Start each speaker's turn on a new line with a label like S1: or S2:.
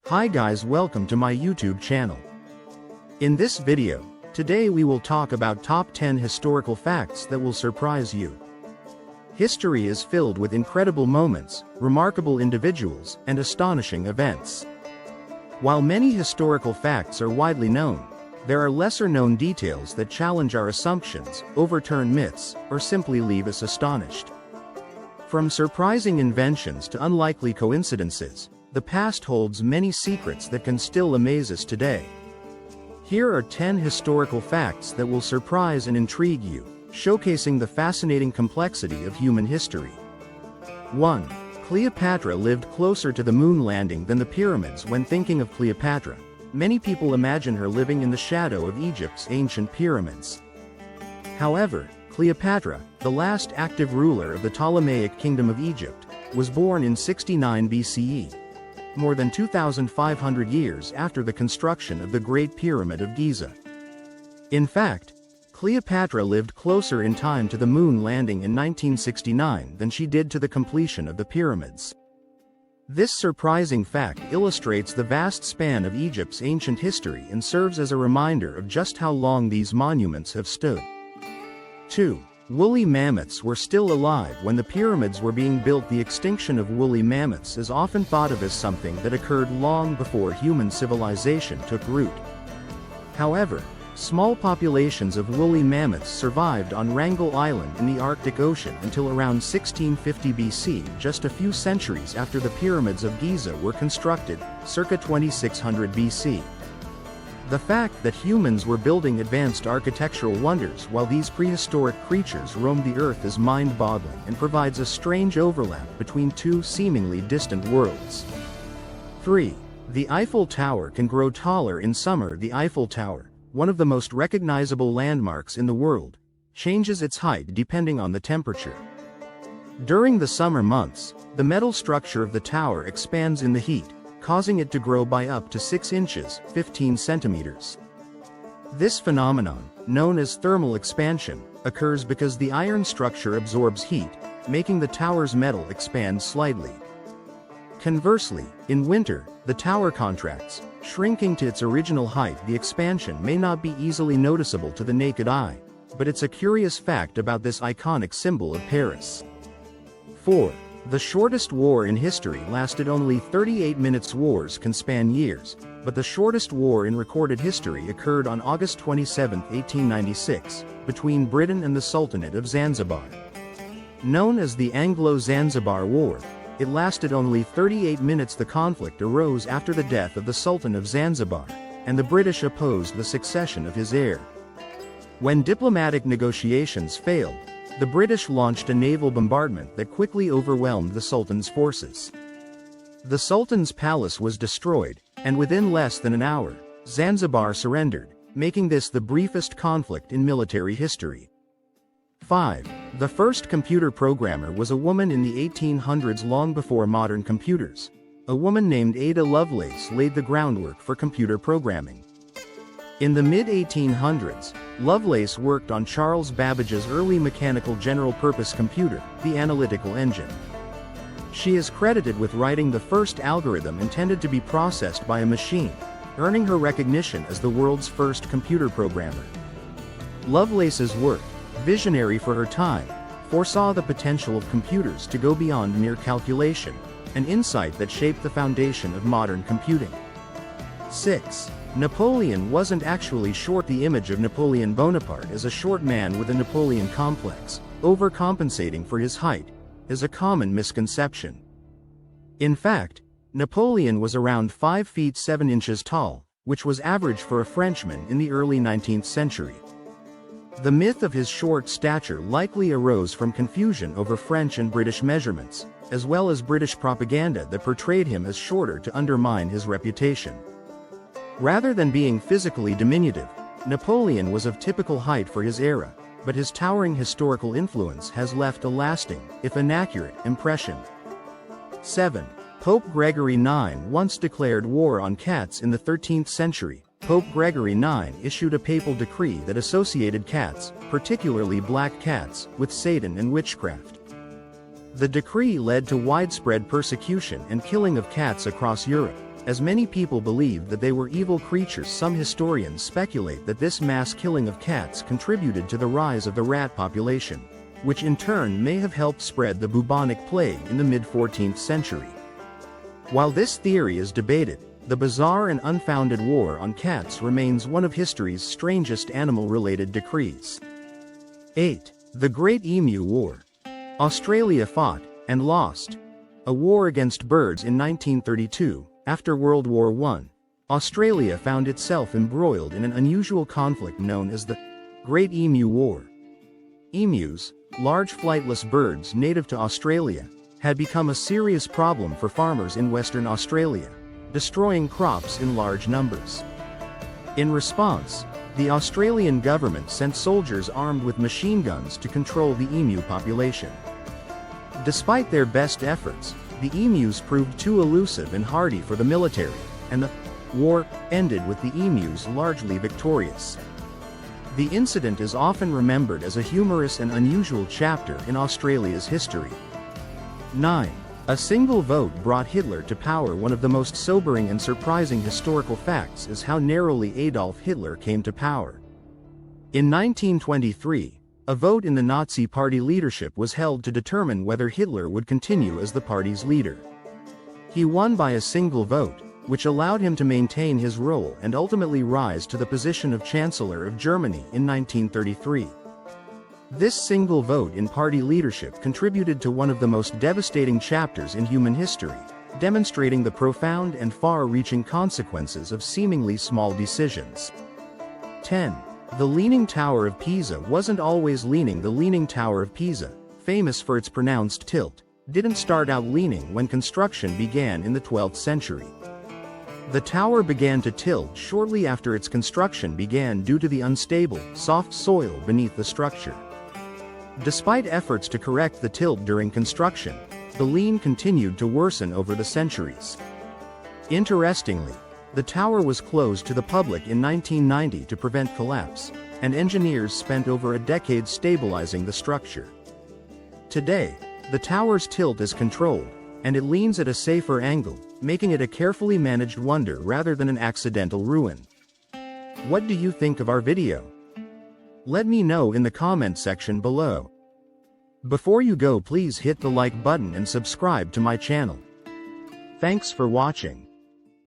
S1: Hi guys, welcome to my YouTube channel. In this video, today we will talk about top 10 historical facts that will surprise you. History is filled with incredible moments, remarkable individuals, and astonishing events. While many historical facts are widely known, there are lesser-known details that challenge our assumptions, overturn myths, or simply leave us astonished. From surprising inventions to unlikely coincidences, the past holds many secrets that can still amaze us today. Here are 10 historical facts that will surprise and intrigue you, showcasing the fascinating complexity of human history. 1. Cleopatra lived closer to the moon landing than the pyramids. When thinking of Cleopatra, many people imagine her living in the shadow of Egypt's ancient pyramids. However, Cleopatra, the last active ruler of the Ptolemaic Kingdom of Egypt, was born in 69 BCE, more than 2,500 years after the construction of the Great Pyramid of Giza. In fact, Cleopatra lived closer in time to the moon landing in 1969 than she did to the completion of the pyramids. This surprising fact illustrates the vast span of Egypt's ancient history and serves as a reminder of just how long these monuments have stood. 2. Woolly mammoths were still alive when the pyramids were being built. The extinction of woolly mammoths is often thought of as something that occurred long before human civilization took root. However, small populations of woolly mammoths survived on Wrangel Island in the Arctic Ocean until around 1650 BC, just a few centuries after the pyramids of Giza were constructed, circa 2600 BC. The fact that humans were building advanced architectural wonders while these prehistoric creatures roamed the earth is mind-boggling and provides a strange overlap between two seemingly distant worlds. 3. The Eiffel Tower can grow taller in summer. The Eiffel Tower, one of the most recognizable landmarks in the world, changes its height depending on the temperature. During the summer months, the metal structure of the tower expands in the heat, causing it to grow by up to 6 inches, 15 centimeters. This phenomenon, known as thermal expansion, occurs because the iron structure absorbs heat, making the tower's metal expand slightly. Conversely, in winter, the tower contracts, shrinking to its original height. The expansion may not be easily noticeable to the naked eye, but it's a curious fact about this iconic symbol of Paris. 4. The shortest war in history lasted only 38 minutes. Wars can span years, but the shortest war in recorded history occurred on August 27, 1896, between Britain and the Sultanate of Zanzibar. Known as the Anglo-Zanzibar War, it lasted only 38 minutes. The conflict arose after the death of the Sultan of Zanzibar, and the British opposed the succession of his heir. When diplomatic negotiations failed, the British launched a naval bombardment that quickly overwhelmed the Sultan's forces. The Sultan's palace was destroyed, and within less than an hour, Zanzibar surrendered, making this the briefest conflict in military history. 5. The first computer programmer was a woman in the 1800s. Long before modern computers, a woman named Ada Lovelace laid the groundwork for computer programming. In the mid-1800s, Lovelace worked on Charles Babbage's early mechanical general-purpose computer, the analytical engine. She is credited with writing the first algorithm intended to be processed by a machine, earning her recognition as the world's first computer programmer. Lovelace's work, visionary for her time, foresaw the potential of computers to go beyond mere calculation, an insight that shaped the foundation of modern computing. 6. Napoleon wasn't actually short. The image of Napoleon Bonaparte as a short man with a Napoleon complex, overcompensating for his height, is a common misconception. In fact, Napoleon was around 5 feet 7 inches tall, which was average for a Frenchman in the early 19th century. The myth of his short stature likely arose from confusion over French and British measurements, as well as British propaganda that portrayed him as shorter to undermine his reputation. Rather than being physically diminutive, Napoleon was of typical height for his era, but his towering historical influence has left a lasting, if inaccurate, impression. 7. Pope Gregory IX once declared war on cats. In the 13th century, Pope Gregory IX issued a papal decree that associated cats, particularly black cats, with Satan and witchcraft. The decree led to widespread persecution and killing of cats across Europe, As many people believed that they were evil creatures, some historians speculate that this mass killing of cats contributed to the rise of the rat population, which in turn may have helped spread the bubonic plague in the mid-14th century. While this theory is debated, the bizarre and unfounded war on cats remains one of history's strangest animal-related decrees. 8. The Great Emu War. Australia fought, and lost, a war against birds in 1932. After World War I, Australia found itself embroiled in an unusual conflict known as the Great Emu War. Emus, large flightless birds native to Australia, had become a serious problem for farmers in Western Australia, destroying crops in large numbers. In response, the Australian government sent soldiers armed with machine guns to control the emu population. Despite their best efforts, the emus proved too elusive and hardy for the military, and the war ended with the emus largely victorious. The incident is often remembered as a humorous and unusual chapter in Australia's history. 9. A single vote brought Hitler to power. One of the most sobering and surprising historical facts is how narrowly Adolf Hitler came to power. In 1923, a vote in the Nazi Party leadership was held to determine whether Hitler would continue as the party's leader. He won by a single vote, which allowed him to maintain his role and ultimately rise to the position of Chancellor of Germany in 1933. This single vote in party leadership contributed to one of the most devastating chapters in human history, demonstrating the profound and far-reaching consequences of seemingly small decisions. 10. The Leaning Tower of Pisa wasn't always leaning. The Leaning Tower of Pisa, famous for its pronounced tilt, didn't start out leaning when construction began in the 12th century. The tower began to tilt shortly after its construction began due to the unstable, soft soil beneath the structure. Despite efforts to correct the tilt during construction, the lean continued to worsen over the centuries. Interestingly, the tower was closed to the public in 1990 to prevent collapse, and engineers spent over a decade stabilizing the structure. Today, the tower's tilt is controlled, and it leans at a safer angle, making it a carefully managed wonder rather than an accidental ruin. What do you think of our video? Let me know in the comment section below. Before you go, please hit the like button and subscribe to my channel. Thanks for watching.